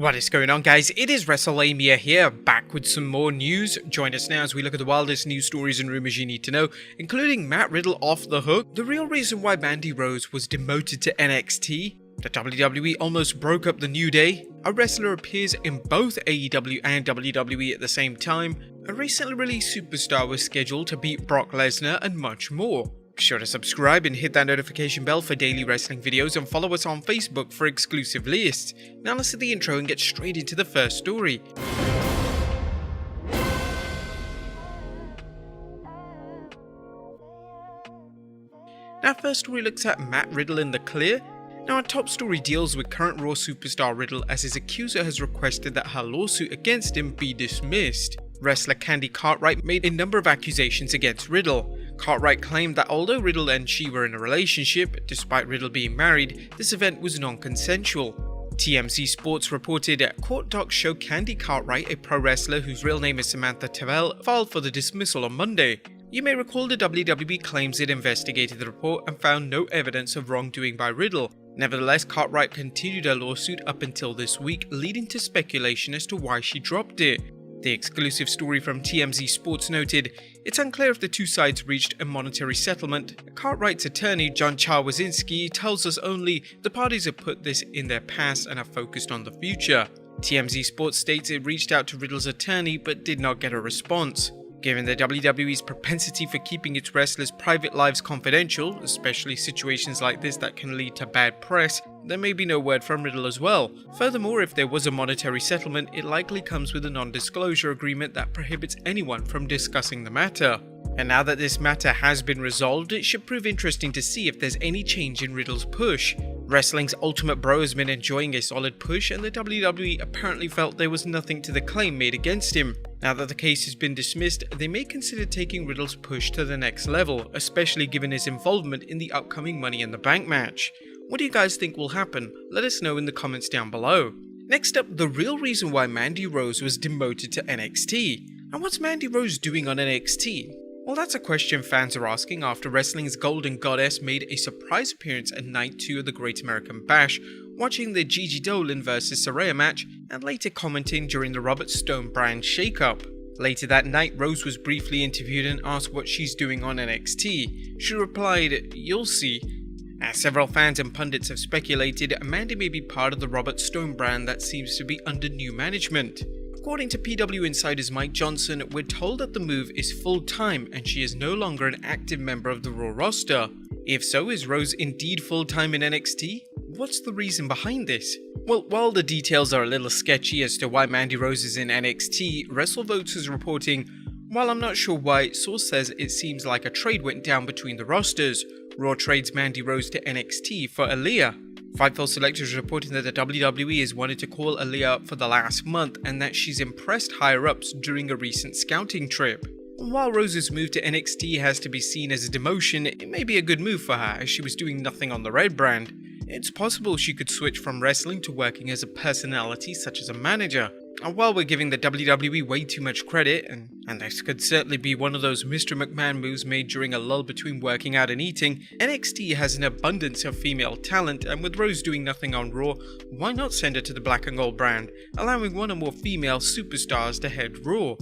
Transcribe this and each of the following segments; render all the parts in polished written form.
What is going on, guys? It is Wrestlelamia here, back with some more news. Join us now as we look at the wildest news stories and rumors you need to know, including Matt Riddle off the hook, the real reason why Mandy Rose was demoted to NXT, the WWE almost broke up the New Day, a wrestler appears in both AEW and WWE at the same time, a recently released superstar was scheduled to beat Brock Lesnar, and much more. Be sure to subscribe and hit that notification bell for daily wrestling videos, and follow us on Facebook for exclusive lists. Now let's hit the intro and get straight into the first story. Our first story looks at Matt Riddle in the clear. Now our top story deals with current Raw superstar Riddle, as his accuser has requested that her lawsuit against him be dismissed. Wrestler Candy Cartwright made a number of accusations against Riddle. Cartwright claimed that although Riddle and she were in a relationship, despite Riddle being married, this event was non-consensual. TMZ Sports reported court docs show Candy Cartwright, a pro wrestler whose real name is Samantha Terrell, filed for the dismissal on Monday. You may recall the WWE claims it investigated the report and found no evidence of wrongdoing by Riddle. Nevertheless, Cartwright continued her lawsuit up until this week, leading to speculation as to why she dropped it. The exclusive story from TMZ Sports noted, it's unclear if the two sides reached a monetary settlement. Cartwright's attorney, John Charwazinski, tells us only the parties have put this in their past and are focused on the future. TMZ Sports states it reached out to Riddle's attorney but did not get a response. Given the WWE's propensity for keeping its wrestlers' private lives confidential, especially situations like this that can lead to bad press, there may be no word from Riddle as well. Furthermore, if there was a monetary settlement, it likely comes with a non-disclosure agreement that prohibits anyone from discussing the matter. And now that this matter has been resolved, it should prove interesting to see if there's any change in Riddle's push. Wrestling's Ultimate Bro has been enjoying a solid push, and the WWE apparently felt there was nothing to the claim made against him. Now that the case has been dismissed, they may consider taking Riddle's push to the next level, especially given his involvement in the upcoming Money in the Bank match. What do you guys think will happen? Let us know in the comments down below. Next up, the real reason why Mandy Rose was demoted to NXT. And what's Mandy Rose doing on NXT? Well, that's a question fans are asking after wrestling's Golden Goddess made a surprise appearance at Night 2 of the Great American Bash, watching the Gigi Dolan vs Saraya match, and later commenting during the Robert Stone brand shakeup. Later that night, Rose was briefly interviewed and asked what she's doing on NXT. She replied, "You'll see." As several fans and pundits have speculated, Mandy may be part of the Robert Stone brand that seems to be under new management. According to PW Insider's Mike Johnson, we're told that the move is full-time and she is no longer an active member of the Raw roster. If so, is Rose indeed full-time in NXT? What's the reason behind this? Well, while the details are a little sketchy as to why Mandy Rose is in NXT, WrestleVotes is reporting, while I'm not sure why, source says it seems like a trade went down between the rosters. Raw trades Mandy Rose to NXT for Aaliyah. Fightful Select is reporting that the WWE has wanted to call Aaliyah up for the last month and that she's impressed higher-ups during a recent scouting trip. While Rose's move to NXT has to be seen as a demotion, it may be a good move for her as she was doing nothing on the Red brand. It's possible she could switch from wrestling to working as a personality such as a manager. And while we're giving the WWE way too much credit, and this could certainly be one of those Mr. McMahon moves made during a lull between working out and eating, NXT has an abundance of female talent, and with Rose doing nothing on Raw, why not send her to the Black and Gold brand, allowing one or more female superstars to head Raw?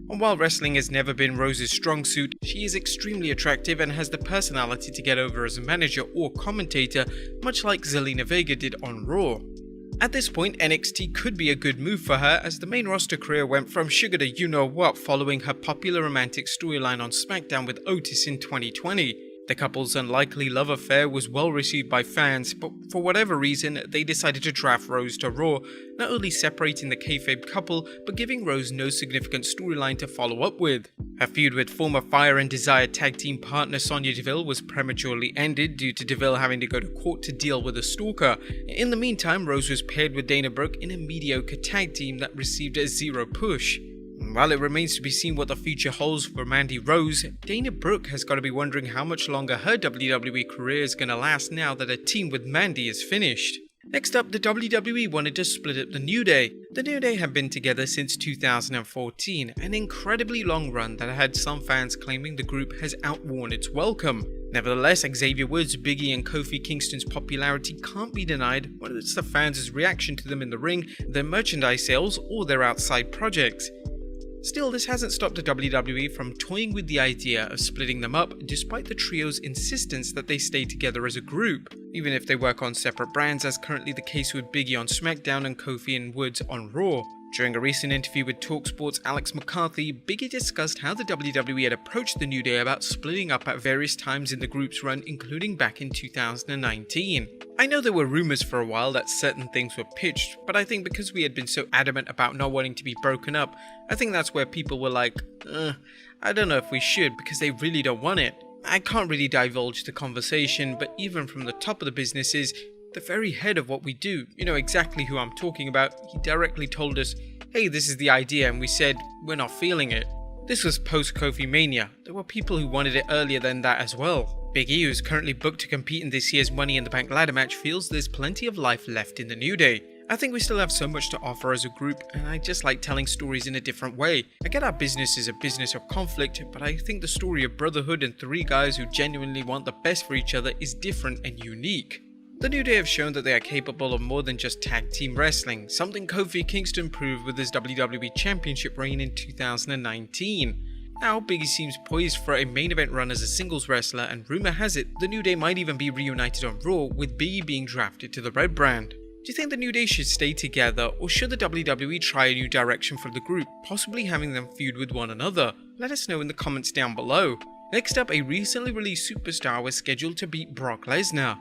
And while wrestling has never been Rose's strong suit, she is extremely attractive and has the personality to get over as a manager or commentator, much like Zelina Vega did on Raw. At this point, NXT could be a good move for her, as the main roster career went from sugar to you-know-what following her popular romantic storyline on SmackDown with Otis in 2020. The couple's unlikely love affair was well received by fans, but for whatever reason, they decided to draft Rose to Raw, not only separating the kayfabe couple, but giving Rose no significant storyline to follow up with. Her feud with former Fire and Desire tag team partner Sonya Deville was prematurely ended due to Deville having to go to court to deal with a stalker. In the meantime, Rose was paired with Dana Brooke in a mediocre tag team that received a zero push. While it remains to be seen what the future holds for Mandy Rose, Dana Brooke has got to be wondering how much longer her WWE career is going to last now that her team with Mandy is finished. Next up, the WWE wanted to split up the New Day. The New Day have been together since 2014, an incredibly long run that had some fans claiming the group has outworn its welcome. Nevertheless, Xavier Woods, Big E and Kofi Kingston's popularity can't be denied, whether it's the fans' reaction to them in the ring, their merchandise sales, or their outside projects. Still, this hasn't stopped the WWE from toying with the idea of splitting them up, despite the trio's insistence that they stay together as a group, even if they work on separate brands, as currently the case with Big E on SmackDown and Kofi and Woods on Raw. During a recent interview with TalkSport's Alex McCarthy, Big E discussed how the WWE had approached the New Day about splitting up at various times in the group's run, including back in 2019. I know there were rumors for a while that certain things were pitched, but I think because we had been so adamant about not wanting to be broken up, I think that's where people were like, I don't know if we should, because they really don't want it. I can't really divulge the conversation, but even from the top of the businesses, the very head of what we do, you know exactly who I'm talking about, he directly told us, hey, this is the idea, and we said, we're not feeling it. This was post-Kofi Mania. There were people who wanted it earlier than that as well. Big E, who's currently booked to compete in this year's Money in the Bank ladder match, feels there's plenty of life left in the New Day. I think we still have so much to offer as a group, and I just like telling stories in a different way. I get our business is a business of conflict, but I think the story of brotherhood and three guys who genuinely want the best for each other is different and unique. The New Day have shown that they are capable of more than just tag team wrestling, something Kofi Kingston proved with his WWE Championship reign in 2019. Now, Big E seems poised for a main event run as a singles wrestler, and rumor has it the New Day might even be reunited on Raw, with Big E being drafted to the Red brand. Do you think the New Day should stay together, or should the WWE try a new direction for the group, possibly having them feud with one another? Let us know in the comments down below. Next up, a recently released superstar was scheduled to beat Brock Lesnar.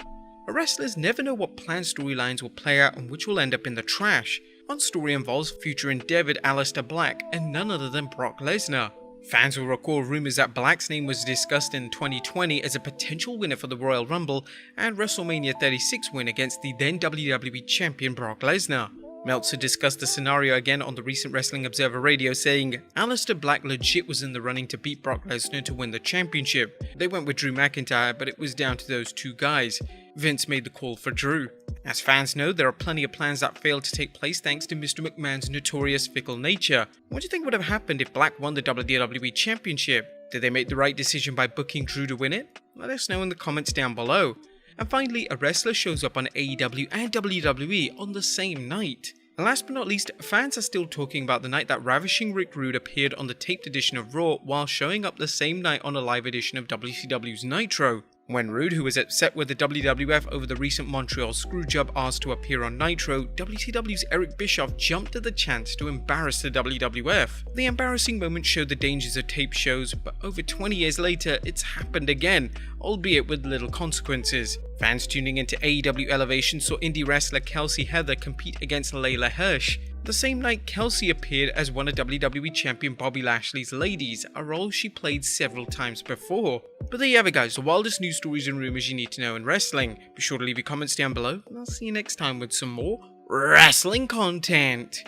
Wrestlers never know what planned storylines will play out and which will end up in the trash. One story involves future endeavored Aleister Black and none other than Brock Lesnar. Fans will recall rumors that Black's name was discussed in 2020 as a potential winner for the Royal Rumble and WrestleMania 36 win against the then WWE Champion Brock Lesnar. Meltzer discussed the scenario again on the recent Wrestling Observer Radio, saying, Aleister Black legit was in the running to beat Brock Lesnar to win the championship. They went with Drew McIntyre, but it was down to those two guys. Vince made the call for Drew. As fans know, there are plenty of plans that failed to take place thanks to Mr. McMahon's notorious fickle nature. What do you think would have happened if Black won the WWE Championship? Did they make the right decision by booking Drew to win it? Let us know in the comments down below. And finally, a wrestler shows up on AEW and WWE on the same night. And last but not least, fans are still talking about the night that Ravishing Rick Rude appeared on the taped edition of Raw while showing up the same night on a live edition of WCW's Nitro. When Rude, who was upset with the WWF over the recent Montreal Screwjob, asked to appear on Nitro, WCW's Eric Bischoff jumped at the chance to embarrass the WWF. The embarrassing moment showed the dangers of tape shows, but over 20 years later, it's happened again, albeit with little consequences. Fans tuning into AEW Elevation saw indie wrestler Kelsey Heather compete against Layla Hirsch. The same night, Kelsey appeared as one of WWE Champion Bobby Lashley's ladies, a role she played several times before. But there you have it guys, the wildest news stories and rumors you need to know in wrestling. Be sure to leave your comments down below, and I'll see you next time with some more wrestling content.